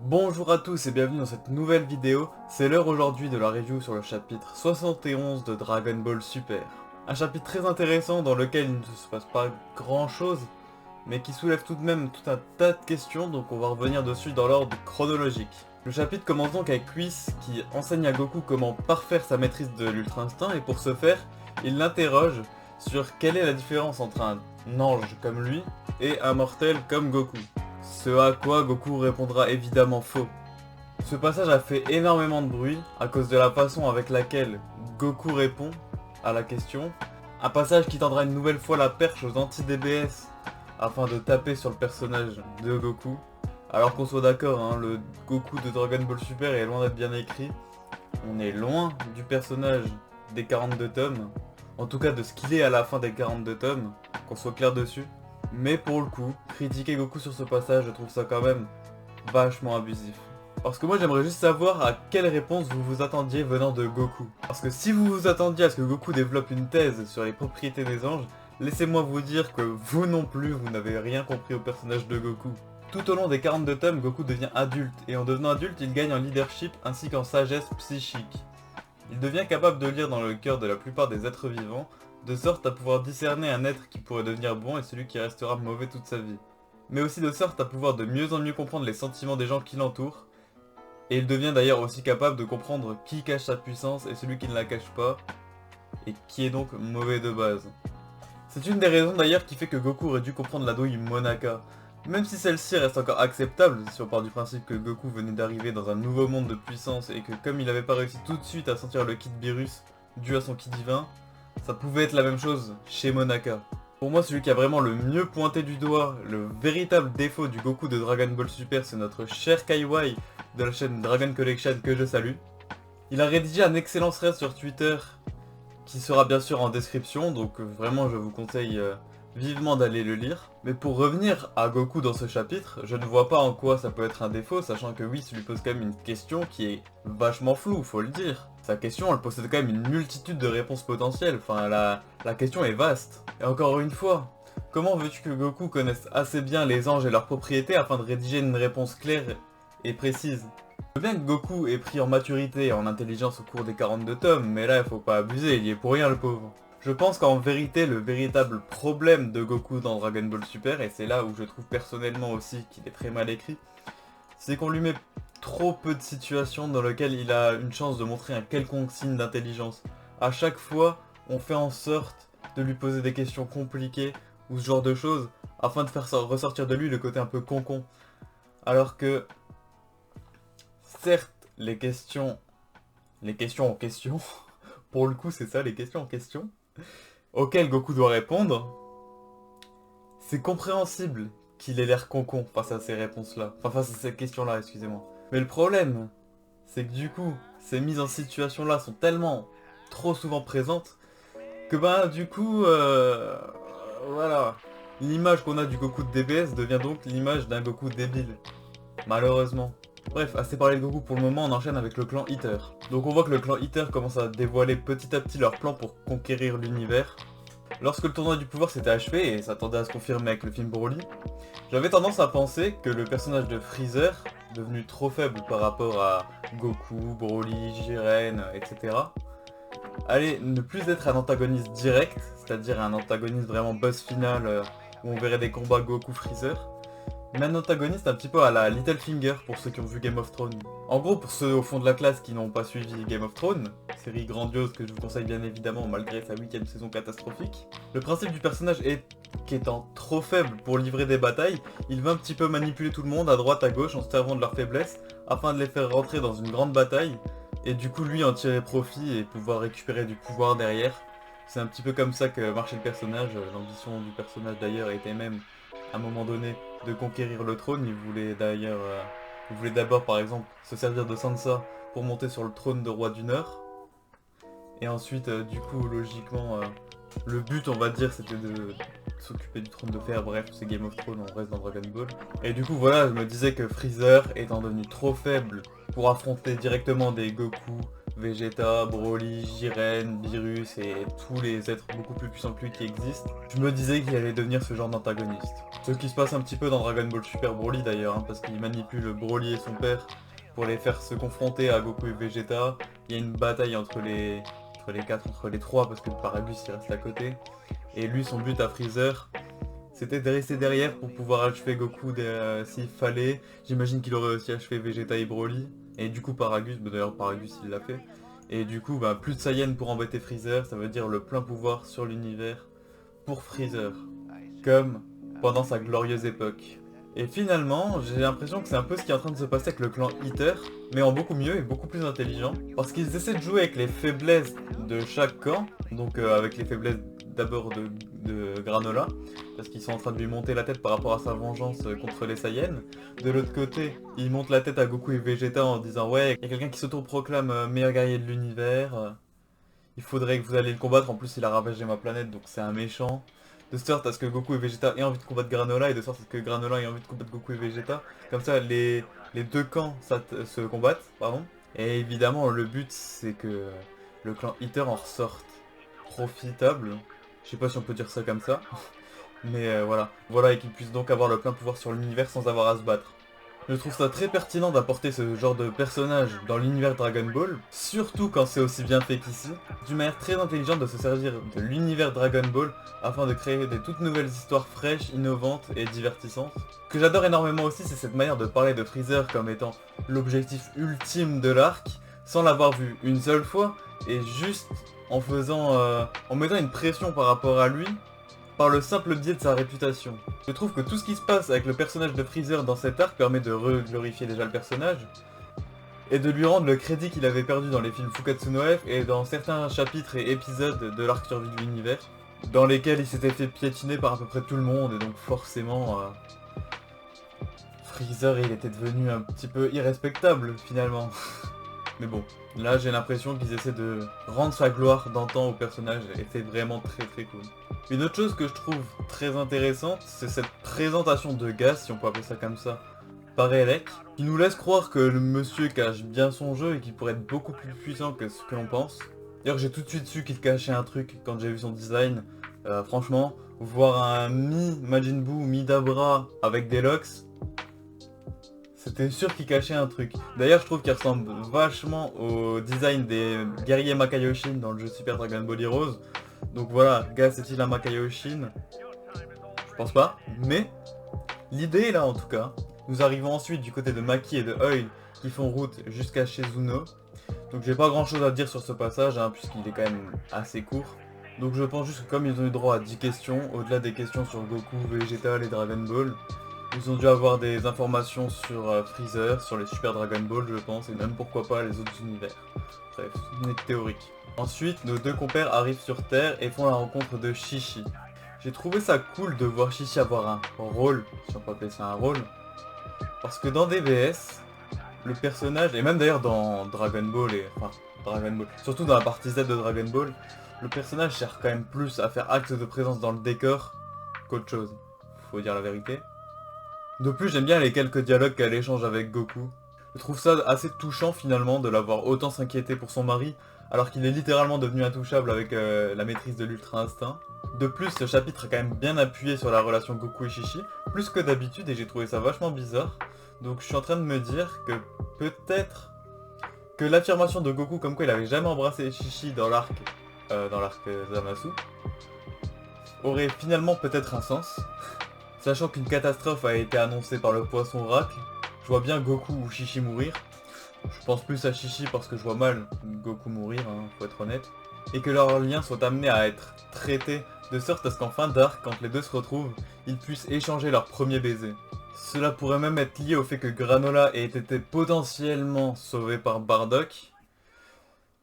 Bonjour à tous et bienvenue dans cette nouvelle vidéo. C'est l'heure aujourd'hui de la review sur le chapitre 71 de Dragon Ball Super. Un chapitre très intéressant dans lequel il ne se passe pas grand chose, mais qui soulève tout de même tout un tas de questions, donc on va revenir dessus dans l'ordre chronologique. Le chapitre commence donc avec Whis qui enseigne à Goku comment parfaire sa maîtrise de l'Ultra Instinct, et pour ce faire, il l'interroge sur quelle est la différence entre un ange comme lui et un mortel comme Goku. Ce à quoi Goku répondra évidemment faux. Ce passage a fait énormément de bruit à cause de la façon avec laquelle Goku répond à la question. Un passage qui tendra une nouvelle fois la perche aux anti-DBS afin de taper sur le personnage de Goku. Alors qu'on soit d'accord, hein, le Goku de Dragon Ball Super est loin d'être bien écrit. On est loin du personnage des 42 tomes. En tout cas de ce qu'il est à la fin des 42 tomes, qu'on soit clair dessus. Mais pour le coup, critiquer Goku sur ce passage, je trouve ça quand même vachement abusif. Parce que moi j'aimerais juste savoir à quelle réponse vous vous attendiez venant de Goku. Parce que si vous vous attendiez à ce que Goku développe une thèse sur les propriétés des anges, laissez-moi vous dire que vous non plus, vous n'avez rien compris au personnage de Goku. Tout au long des 42 tomes, Goku devient adulte, et en devenant adulte, il gagne en leadership ainsi qu'en sagesse psychique. Il devient capable de lire dans le cœur de la plupart des êtres vivants, de sorte à pouvoir discerner un être qui pourrait devenir bon et celui qui restera mauvais toute sa vie. Mais aussi de sorte à pouvoir de mieux en mieux comprendre les sentiments des gens qui l'entourent, et il devient d'ailleurs aussi capable de comprendre qui cache sa puissance et celui qui ne la cache pas, et qui est donc mauvais de base. C'est une des raisons d'ailleurs qui fait que Goku aurait dû comprendre la douille Monaka. Même si celle-ci reste encore acceptable, si on part du principe que Goku venait d'arriver dans un nouveau monde de puissance et que comme il n'avait pas réussi tout de suite à sentir le ki Beerus dû à son ki divin, ça pouvait être la même chose chez Monaka. Pour moi, celui qui a vraiment le mieux pointé du doigt le véritable défaut du Goku de Dragon Ball Super, c'est notre cher Kaiwai de la chaîne Dragon Collection que je salue. Il a rédigé un excellent thread sur Twitter qui sera bien sûr en description, donc vraiment je vous conseille vivement d'aller le lire. Mais pour revenir à Goku dans ce chapitre, je ne vois pas en quoi ça peut être un défaut, sachant que Whis lui pose quand même une question qui est vachement floue, faut le dire. Sa question, elle possède quand même une multitude de réponses potentielles, enfin la question est vaste. Et encore une fois, comment veux-tu que Goku connaisse assez bien les anges et leurs propriétés afin de rédiger une réponse claire et précise? Je veux bien que Goku ait pris en maturité et en intelligence au cours des 42 tomes, mais là il faut pas abuser, il y est pour rien le pauvre. Je pense qu'en vérité le véritable problème de Goku dans Dragon Ball Super, et c'est là où je trouve personnellement aussi qu'il est très mal écrit, c'est qu'on lui met trop peu de situations dans lesquelles il a une chance de montrer un quelconque signe d'intelligence. À chaque fois, on fait en sorte de lui poser des questions compliquées ou ce genre de choses, afin de faire ressortir de lui le côté un peu concon. Alors que certes, les questions en question, pour le coup c'est ça, les questions en question, auxquelles Goku doit répondre, c'est compréhensible qu'il ait l'air concon face à ces réponses-là, enfin face à ces questions-là, excusez-moi. Mais le problème, c'est que du coup, ces mises en situation-là sont tellement trop souvent présentes, que bah du coup, voilà, l'image qu'on a du Goku de DBS devient donc l'image d'un Goku débile, malheureusement. Bref, assez parlé de Goku pour le moment, on enchaîne avec le clan Eater. Donc on voit que le clan Eater commence à dévoiler petit à petit leur plan pour conquérir l'univers. Lorsque le tournoi du pouvoir s'était achevé et s'attendait à se confirmer avec le film Broly, j'avais tendance à penser que le personnage de Freezer, devenu trop faible par rapport à Goku, Broly, Jiren, etc., allait ne plus être un antagoniste direct, c'est-à-dire un antagoniste vraiment boss final où on verrait des combats Goku-Freezer, mais un antagoniste un petit peu à la Littlefinger pour ceux qui ont vu Game of Thrones. En gros, pour ceux au fond de la classe qui n'ont pas suivi Game of Thrones, série grandiose que je vous conseille bien évidemment malgré sa 8ème saison catastrophique, le principe du personnage est qu'étant trop faible pour livrer des batailles, il va un petit peu manipuler tout le monde à droite à gauche en se servant de leur faiblesse afin de les faire rentrer dans une grande bataille et du coup lui en tirer profit et pouvoir récupérer du pouvoir derrière. C'est un petit peu comme ça que marchait le personnage, l'ambition du personnage d'ailleurs était même à un moment donné de conquérir le trône. Il voulait d'abord par exemple se servir de Sansa pour monter sur le trône de roi du Nord. Et ensuite du coup logiquement le but on va dire c'était de s'occuper du trône de fer, bref c'est Game of Thrones, on reste dans Dragon Ball. Et du coup voilà, je me disais que Freezer étant devenu trop faible pour affronter directement des Goku, Vegeta, Broly, Jiren, Virus et tous les êtres beaucoup plus puissants que lui qui existent, je me disais qu'il allait devenir ce genre d'antagoniste. Ce qui se passe un petit peu dans Dragon Ball Super Broly d'ailleurs, hein, parce qu'il manipule Broly et son père pour les faire se confronter à Goku et Vegeta. Il y a une bataille entre les entre les trois, parce que Paragus il reste à côté. Et lui, son but à Freezer, c'était de rester derrière pour pouvoir achever Goku s'il fallait. J'imagine qu'il aurait aussi achevé Vegeta et Broly. Et du coup Paragus, d'ailleurs Paragus il l'a fait. Et du coup plus de Saiyan pour embêter Freezer, ça veut dire le plein pouvoir sur l'univers pour Freezer. Comme pendant sa glorieuse époque. Et finalement, j'ai l'impression que c'est un peu ce qui est en train de se passer avec le clan Eater, mais en beaucoup mieux et beaucoup plus intelligent. Parce qu'ils essaient de jouer avec les faiblesses de chaque camp, donc avec les faiblesses d'abord de Granola, parce qu'ils sont en train de lui monter la tête par rapport à sa vengeance contre les Saiyans. De l'autre côté, ils montent la tête à Goku et Vegeta en disant ouais, il y a quelqu'un qui s'autoproclame meilleur guerrier de l'univers, il faudrait que vous alliez le combattre, en plus il a ravagé ma planète donc c'est un méchant. De sorte à ce que Goku et Vegeta aient envie de combattre Granola et de sorte à ce que Granola ait envie de combattre Goku et Vegeta. Comme ça les deux camps se combattent, pardon. Et évidemment le but c'est que le clan Eater en ressorte profitable. Je sais pas si on peut dire ça comme ça. Mais voilà. Voilà, et qu'ils puissent donc avoir le plein pouvoir sur l'univers sans avoir à se battre. Je trouve ça très pertinent d'apporter ce genre de personnage dans l'univers Dragon Ball, surtout quand c'est aussi bien fait qu'ici, d'une manière très intelligente de se servir de l'univers Dragon Ball afin de créer des toutes nouvelles histoires fraîches, innovantes et divertissantes. Ce que j'adore énormément aussi, c'est cette manière de parler de Freezer comme étant l'objectif ultime de l'arc, sans l'avoir vu une seule fois, et juste en en mettant une pression par rapport à lui, par le simple biais de sa réputation. Je trouve que tout ce qui se passe avec le personnage de Freezer dans cet arc permet de re-glorifier déjà le personnage, et de lui rendre le crédit qu'il avait perdu dans les films Fukatsu no F et dans certains chapitres et épisodes de l'arc survie de l'univers, dans lesquels il s'était fait piétiner par à peu près tout le monde, et donc forcément Freezer il était devenu un petit peu irrespectable finalement. Mais bon, là j'ai l'impression qu'ils essaient de rendre sa gloire d'antan au personnage et c'est vraiment très très cool. Une autre chose que je trouve très intéressante, c'est cette présentation de Gas, si on peut appeler ça comme ça, par Elec, qui nous laisse croire que le monsieur cache bien son jeu et qu'il pourrait être beaucoup plus puissant que ce que l'on pense. D'ailleurs j'ai tout de suite su qu'il cachait un truc quand j'ai vu son design. Franchement, voir un mi-Majin Buu, mi-Dabra avec des locks, c'était sûr qu'il cachait un truc. D'ailleurs, je trouve qu'il ressemble vachement au design des guerriers Makaioshin dans le jeu Super Dragon Ball Heroes. Donc voilà, Gas est-il un Makaioshin? Je pense pas, mais l'idée est là en tout cas. Nous arrivons ensuite du côté de Maki et de Oil qui font route jusqu'à chez Zuno. Donc j'ai pas grand chose à dire sur ce passage, hein, puisqu'il est quand même assez court. Donc je pense juste que comme ils ont eu droit à 10 questions, au-delà des questions sur Goku, Vegeta et Dragon Ball, ils ont dû avoir des informations sur Freezer, sur les Super Dragon Ball je pense, et même pourquoi pas les autres univers. Bref, c'est une théorique. Ensuite, nos deux compères arrivent sur Terre et font la rencontre de Shishi. J'ai trouvé ça cool de voir Shishi avoir un rôle, si on peut appeler ça un rôle, parce que dans DBS, le personnage, et même d'ailleurs dans Dragon Ball, surtout dans la partie Z de Dragon Ball, le personnage sert quand même plus à faire acte de présence dans le décor qu'autre chose, faut dire la vérité. De plus, j'aime bien les quelques dialogues qu'elle échange avec Goku. Je trouve ça assez touchant finalement de l'avoir autant s'inquiéter pour son mari, alors qu'il est littéralement devenu intouchable avec la maîtrise de l'Ultra Instinct. De plus, ce chapitre est quand même bien appuyé sur la relation Goku et Shishi, plus que d'habitude, et j'ai trouvé ça vachement bizarre. Donc je suis en train de me dire que peut-être que l'affirmation de Goku comme quoi il avait jamais embrassé Shishi dans l'arc Zamasu aurait finalement peut-être un sens. Sachant qu'une catastrophe a été annoncée par le poisson oracle, je vois bien Goku ou Shishi mourir. Je pense plus à Shishi parce que je vois mal Goku mourir, hein, faut être honnête. Et que leurs liens soient amenés à être traités de sorte à ce qu'en fin d'arc, quand les deux se retrouvent, ils puissent échanger leur premier baiser. Cela pourrait même être lié au fait que Granola ait été potentiellement sauvé par Bardock.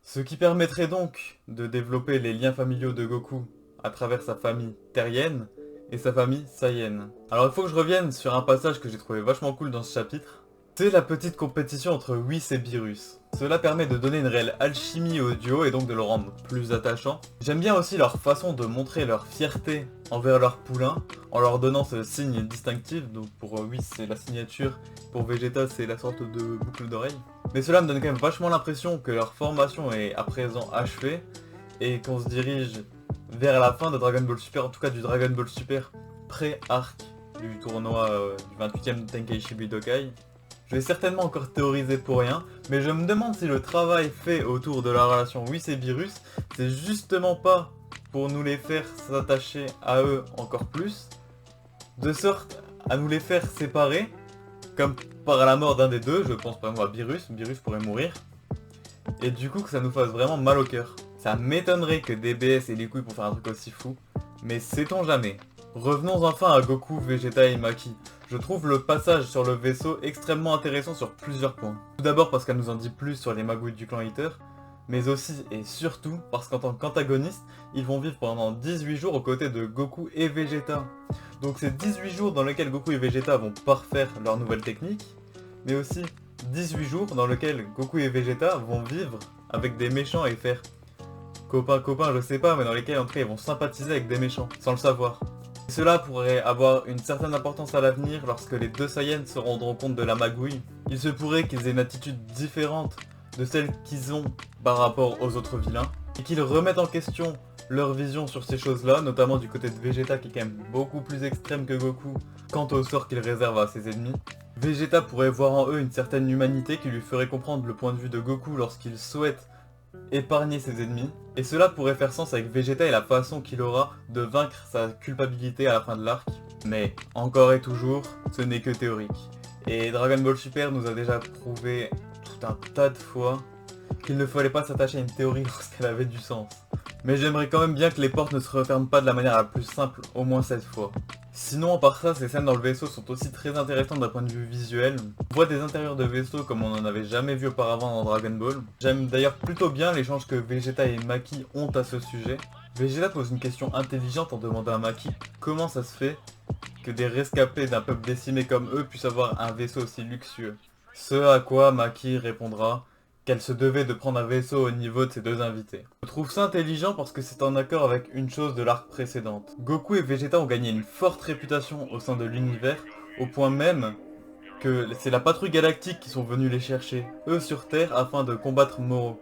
Ce qui permettrait donc de développer les liens familiaux de Goku à travers sa famille terrienne et sa famille Saiyan. Alors il faut que je revienne sur un passage que j'ai trouvé vachement cool dans ce chapitre. C'est la petite compétition entre Whis et Beerus. Cela permet de donner une réelle alchimie au duo et donc de le rendre plus attachant. J'aime bien aussi leur façon de montrer leur fierté envers leur poulain en leur donnant ce signe distinctif. Donc pour Whis c'est la signature, pour Vegeta c'est la sorte de boucle d'oreille. Mais cela me donne quand même vachement l'impression que leur formation est à présent achevée et qu'on se dirige vers la fin de Dragon Ball Super, en tout cas du Dragon Ball Super pré-arc du tournoi du 28e Tenkaichi Budokai. Je vais certainement encore théoriser pour rien, mais je me demande si le travail fait autour de la relation Whis et Beerus, c'est justement pas pour nous les faire s'attacher à eux encore plus, de sorte à nous les faire séparer, comme par la mort d'un des deux, je pense par exemple à Beerus pourrait mourir, et du coup que ça nous fasse vraiment mal au cœur. Ça m'étonnerait que DBS ait les couilles pour faire un truc aussi fou, mais sait-on jamais. Revenons enfin à Goku, Vegeta et Maki. Je trouve le passage sur le vaisseau extrêmement intéressant sur plusieurs points. Tout d'abord parce qu'elle nous en dit plus sur les magouilles du clan Eater, mais aussi et surtout parce qu'en tant qu'antagonistes, ils vont vivre pendant 18 jours aux côtés de Goku et Vegeta. Donc c'est 18 jours dans lesquels Goku et Vegeta vont parfaire leur nouvelle technique, mais aussi 18 jours dans lesquels Goku et Vegeta vont vivre avec des méchants et faire copain, je sais pas, mais dans lesquels en tout cas ils vont sympathiser avec des méchants, sans le savoir. Cela pourrait avoir une certaine importance à l'avenir lorsque les deux Saiyans se rendront compte de la magouille. Il se pourrait qu'ils aient une attitude différente de celle qu'ils ont par rapport aux autres vilains, et qu'ils remettent en question leur vision sur ces choses-là, notamment du côté de Vegeta qui est quand même beaucoup plus extrême que Goku quant au sort qu'il réserve à ses ennemis. Vegeta pourrait voir en eux une certaine humanité qui lui ferait comprendre le point de vue de Goku lorsqu'il souhaite épargner ses ennemis, et cela pourrait faire sens avec Vegeta et la façon qu'il aura de vaincre sa culpabilité à la fin de l'arc. Mais encore et toujours, ce n'est que théorique. Et Dragon Ball Super nous a déjà prouvé tout un tas de fois qu'il ne fallait pas s'attacher à une théorie lorsqu'elle avait du sens. Mais j'aimerais quand même bien que les portes ne se referment pas de la manière la plus simple, au moins cette fois. Sinon, à part ça, ces scènes dans le vaisseau sont aussi très intéressantes d'un point de vue visuel. On voit des intérieurs de vaisseaux comme on n'en avait jamais vu auparavant dans Dragon Ball. J'aime d'ailleurs plutôt bien l'échange que Vegeta et Maki ont à ce sujet. Vegeta pose une question intelligente en demandant à Maki comment ça se fait que des rescapés d'un peuple décimé comme eux puissent avoir un vaisseau aussi luxueux. Ce à quoi Maki répondra qu'elle se devait de prendre un vaisseau au niveau de ses deux invités. Je trouve ça intelligent parce que c'est en accord avec une chose de l'arc précédente. Goku et Vegeta ont gagné une forte réputation au sein de l'univers, au point même que c'est la patrouille galactique qui sont venus les chercher, eux sur Terre, afin de combattre Moro.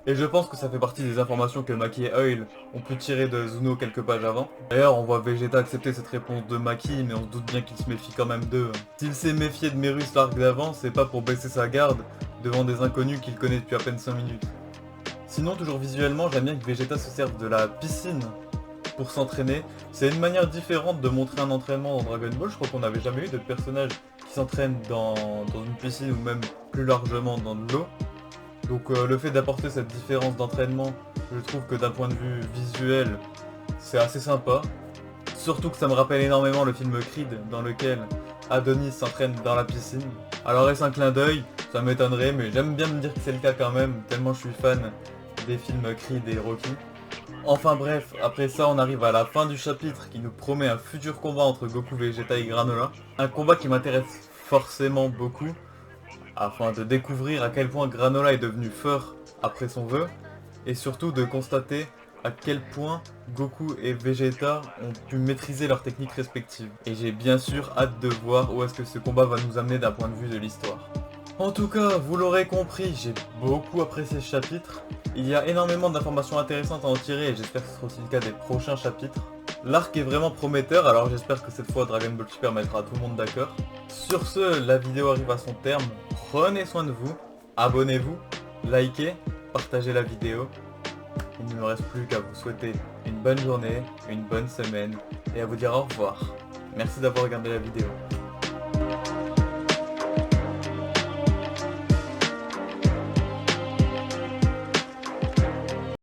Et je pense que ça fait partie des informations que Maki et Oil ont pu tirer de Zuno quelques pages avant. D'ailleurs, on voit Vegeta accepter cette réponse de Maki, mais on se doute bien qu'il se méfie quand même d'eux. S'il s'est méfié de Merus l'arc d'avant, c'est pas pour baisser sa garde devant des inconnus qu'il connaît depuis à peine 5 minutes. Sinon, toujours visuellement, j'aime bien que Vegeta se serve de la piscine pour s'entraîner. C'est une manière différente de montrer un entraînement dans Dragon Ball. Je crois qu'on n'avait jamais eu de personnage qui s'entraîne dans une piscine ou même plus largement dans de l'eau. Donc le fait d'apporter cette différence d'entraînement, je trouve que d'un point de vue visuel, c'est assez sympa. Surtout que ça me rappelle énormément le film Creed, dans lequel Adonis s'entraîne dans la piscine. Alors est-ce un clin d'œil? Ça m'étonnerait, mais j'aime bien me dire que c'est le cas quand même, tellement je suis fan des films Creed et Rocky. Enfin bref, après ça on arrive à la fin du chapitre qui nous promet un futur combat entre Goku, Vegeta et Granola. Un combat qui m'intéresse forcément beaucoup, afin de découvrir à quel point Granola est devenu fort après son vœu, et surtout de constater à quel point Goku et Vegeta ont pu maîtriser leurs techniques respectives. Et j'ai bien sûr hâte de voir où est-ce que ce combat va nous amener d'un point de vue de l'histoire. En tout cas, vous l'aurez compris, j'ai beaucoup apprécié ce chapitre. Il y a énormément d'informations intéressantes à en tirer et j'espère que ce sera aussi le cas des prochains chapitres. L'arc est vraiment prometteur, alors j'espère que cette fois Dragon Ball Super mettra tout le monde d'accord. Sur ce, la vidéo arrive à son terme. Prenez soin de vous, abonnez-vous, likez, partagez la vidéo. Il ne me reste plus qu'à vous souhaiter une bonne journée, une bonne semaine et à vous dire au revoir. Merci d'avoir regardé la vidéo.